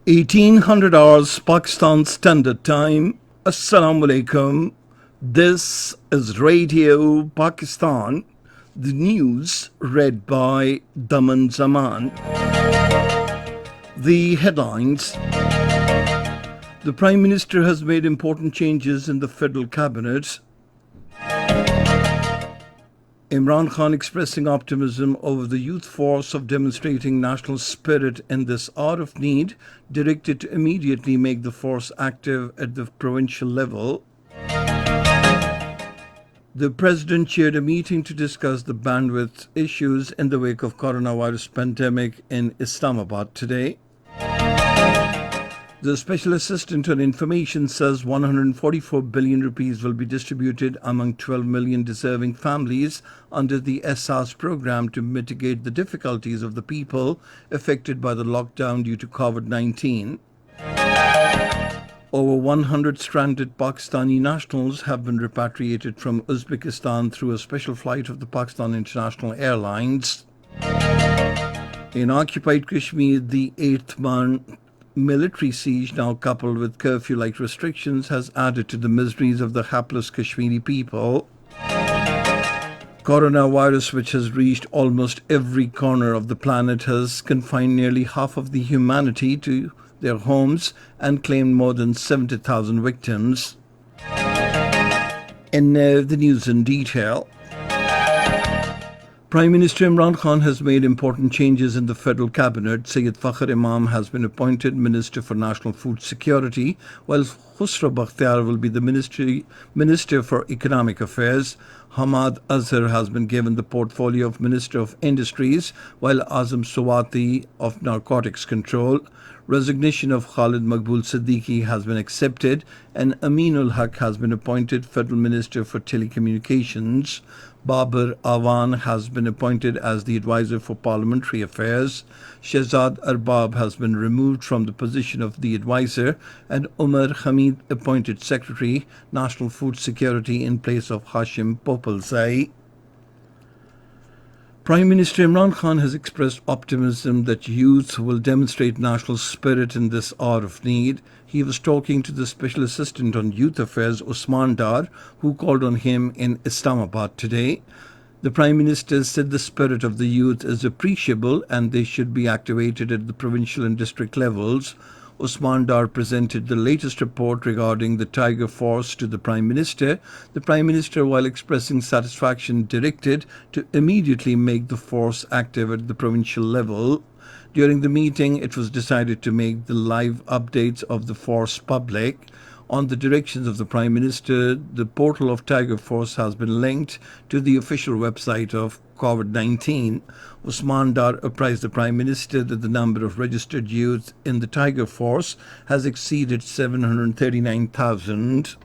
1800 hours Pakistan Standard Time. Assalamu alaikum. This is Radio Pakistan. The news read by Daman Zaman. The headlines. The Prime Minister has made important changes in the federal cabinet. Imran Khan expressing optimism over the youth force of demonstrating national spirit in this hour of need, directed to immediately make the force active at the provincial level. The President chaired a meeting to discuss the bandwidth issues in the wake of coronavirus pandemic in Islamabad today. The Special Assistant on Information says 144 billion rupees will be distributed among 12 million deserving families under the SARS program to mitigate the difficulties of the people affected by the lockdown due to COVID-19. Over 100 stranded Pakistani nationals have been repatriated from Uzbekistan through a special flight of the Pakistan International Airlines. In occupied Kashmir, the eighth-month military siege, now coupled with curfew-like restrictions, has added to the miseries of the hapless Kashmiri people. Coronavirus, which has reached almost every corner of the planet, has confined nearly half of the humanity to their homes and claimed more than 70,000 victims. And now the news in detail. Prime Minister Imran Khan has made important changes in the federal cabinet. Syed Fakhr Imam has been appointed Minister for National Food Security, while Khusro Bakhtiar will be the Minister for Economic Affairs. Hamad Azhar has been given the portfolio of Minister of Industries, while Azam Sawati of Narcotics Control. Resignation of Khalid Maqbool Siddiqui has been accepted, and Aminul Haq has been appointed Federal Minister for Telecommunications. Babar Awan has been appointed as the Advisor for Parliamentary Affairs. Shehzad Arbab has been removed from the position of the Advisor, and Umar Hamid appointed Secretary, National Food Security in place of Hashim Popalzai. Prime Minister Imran Khan has expressed optimism that youth will demonstrate national spirit in this hour of need. He was talking to the Special Assistant on Youth Affairs, Usman Dar, who called on him in Islamabad today. The Prime Minister said the spirit of the youth is appreciable and they should be activated at the provincial and district levels. Usman Dar presented the latest report regarding the Tiger Force to the Prime Minister. The Prime Minister, while expressing satisfaction, directed to immediately make the force active at the provincial level. During the meeting, it was decided to make the live updates of the force public. On the directions of the Prime Minister, the portal of Tiger Force has been linked to the official website of COVID-19. Usman Dar apprised the Prime Minister that the number of registered youth in the Tiger Force has exceeded 739,000.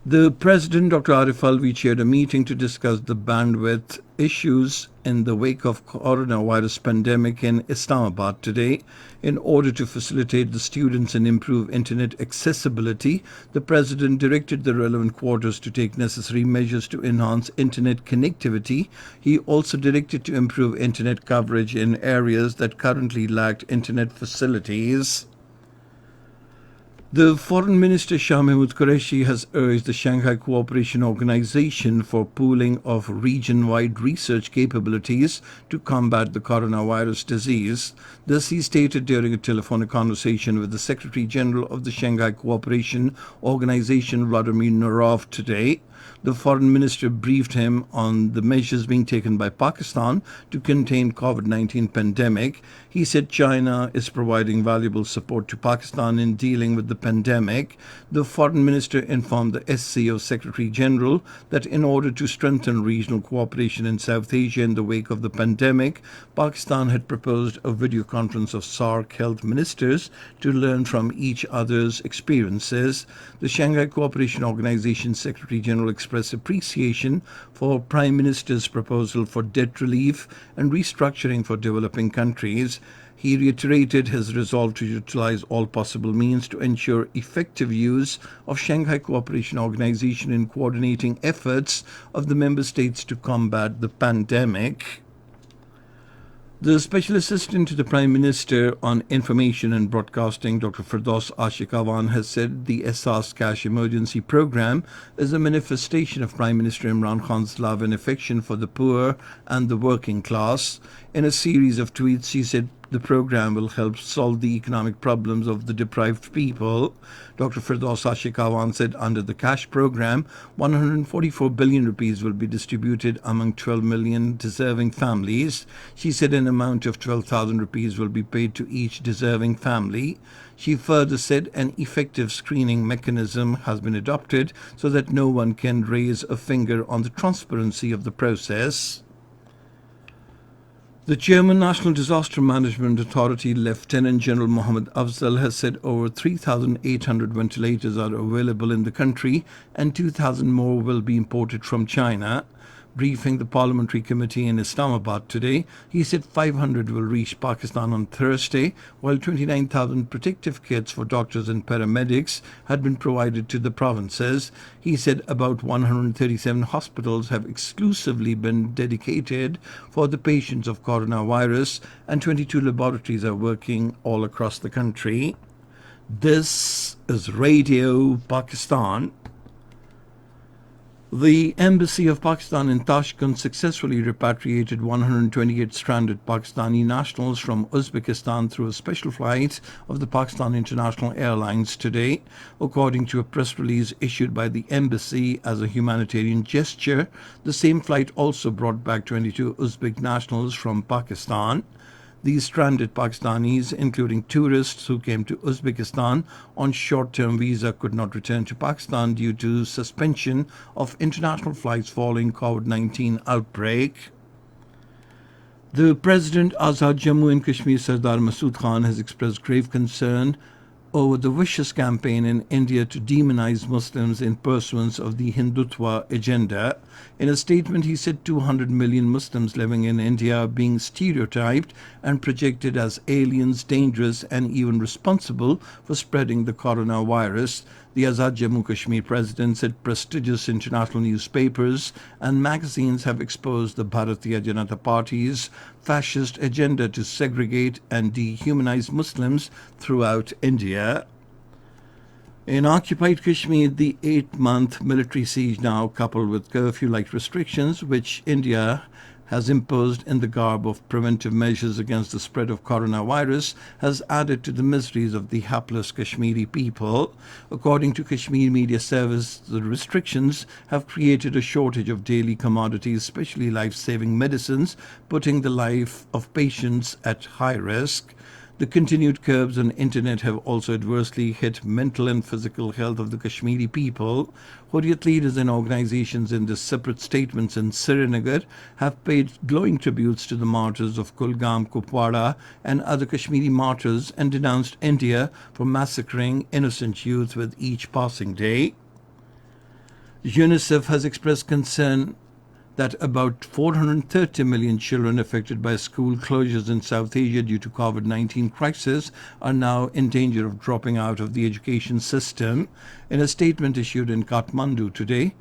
The President, Dr. Arif Alvi, chaired a meeting to discuss the bandwidth issues in the wake of coronavirus pandemic in Islamabad today. In order to facilitate the students and improve internet accessibility, the President directed the relevant quarters to take necessary measures to enhance internet connectivity. He also directed to improve internet coverage in areas that currently lacked internet facilities. The Foreign Minister Shah Mahmood Qureshi has urged the Shanghai Cooperation Organization for pooling of region-wide research capabilities to combat the coronavirus disease. This he stated during a telephonic conversation with the Secretary General of the Shanghai Cooperation Organization, Vladimir Nurov, today. The Foreign Minister briefed him on the measures being taken by Pakistan to contain COVID-19 pandemic. He said China is providing valuable support to Pakistan in dealing with the pandemic. The Foreign Minister informed the SCO Secretary General that in order to strengthen regional cooperation in South Asia in the wake of the pandemic, Pakistan had proposed a video conference of SAARC health ministers to learn from each other's experiences. The Shanghai Cooperation Organization Secretary General expressed appreciation for Prime Minister's proposal for debt relief and restructuring for developing countries. He reiterated his resolve to utilize all possible means to ensure effective use of Shanghai Cooperation Organization in coordinating efforts of the member states to combat the pandemic. The Special Assistant to the Prime Minister on Information and Broadcasting, Dr. Firdaus Ashikawan, has said the Ehsaas Cash Emergency Program is a manifestation of Prime Minister Imran Khan's love and affection for the poor and the working class. In a series of tweets, she said the program will help solve the economic problems of the deprived people. Dr. Firdaus Ashikawan said under the cash program, 144 billion rupees will be distributed among 12 million deserving families. She said an amount of 12,000 rupees will be paid to each deserving family. She further said an effective screening mechanism has been adopted so that no one can raise a finger on the transparency of the process. The Chairman, National Disaster Management Authority, Lieutenant General Mohammad Afzal, has said over 3,800 ventilators are available in the country and 2,000 more will be imported from China. Briefing the Parliamentary Committee in Islamabad today, he said 500 will reach Pakistan on Thursday, while 29,000 protective kits for doctors and paramedics had been provided to the provinces. He said about 137 hospitals have exclusively been dedicated for the patients of coronavirus and 22 laboratories are working all across the country. This is Radio Pakistan. The Embassy of Pakistan in Tashkent successfully repatriated 128 stranded Pakistani nationals from Uzbekistan through a special flight of the Pakistan International Airlines today. According to a press release issued by the embassy as a humanitarian gesture, the same flight also brought back 22 Uzbek nationals from Pakistan. These stranded Pakistanis, including tourists who came to Uzbekistan on short-term visa, could not return to Pakistan due to suspension of international flights following COVID-19 outbreak. The President Azad Jammu and Kashmir Sardar Masood Khan has expressed grave concern over the vicious campaign in India to demonize Muslims in pursuance of the Hindutva agenda. In a statement, he said 200 million Muslims living in India are being stereotyped and projected as aliens, dangerous and even responsible for spreading the coronavirus. The Azad Jammu Kashmir president said prestigious international newspapers and magazines have exposed the Bharatiya Janata Party's fascist agenda to segregate and dehumanize Muslims throughout India. In occupied Kashmir, the 8-month military siege now, coupled with curfew-like restrictions, which India has imposed in the garb of preventive measures against the spread of coronavirus, has added to the miseries of the hapless Kashmiri people. According to Kashmir Media Service, the restrictions have created a shortage of daily commodities, especially life-saving medicines, putting the life of patients at high risk. The continued curbs on internet have also adversely hit mental and physical health of the Kashmiri people. Hurriyat leaders and organizations in their separate statements in Srinagar have paid glowing tributes to the martyrs of Kulgam, Kupwara and other Kashmiri martyrs and denounced India for massacring innocent youth with each passing day. UNICEF has expressed concern that about 430 million children affected by school closures in South Asia due to COVID-19 crisis are now in danger of dropping out of the education system. In a statement issued in Kathmandu today,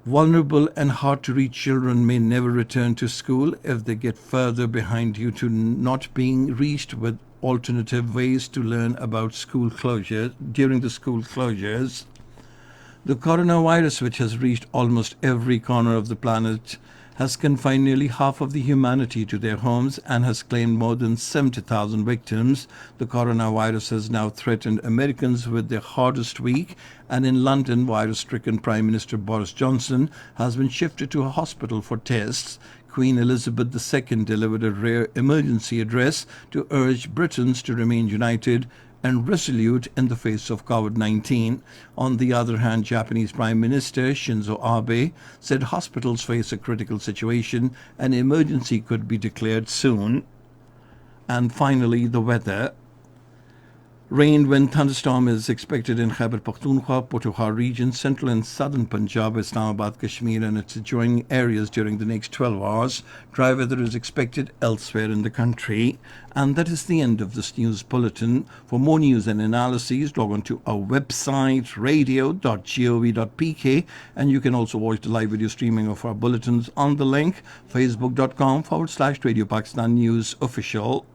vulnerable and hard-to-reach children may never return to school if they get further behind due to not being reached with alternative ways to learn about school closure during the school closures. The coronavirus, which has reached almost every corner of the planet, has confined nearly half of the humanity to their homes and has claimed more than 70,000 victims. The coronavirus has now threatened Americans with their hardest week, and in London, virus-stricken Prime Minister Boris Johnson has been shifted to a hospital for tests. Queen Elizabeth II delivered a rare emergency address to urge Britons to remain united and resolute in the face of COVID-19. On the other hand, Japanese Prime Minister Shinzo Abe said hospitals face a critical situation and emergency could be declared soon. And finally, the weather. Rain, wind, thunderstorm is expected in Khyber Pakhtunkhwa, Potokar region, central and southern Punjab, Islamabad, Kashmir, and its adjoining areas during the next 12 hours. Dry weather is expected elsewhere in the country. And that is the end of this news bulletin. For more news and analyses, log on to our website, radio.gov.pk, and you can also watch the live video streaming of our bulletins on the link, facebook.com/Radio Pakistan News Official.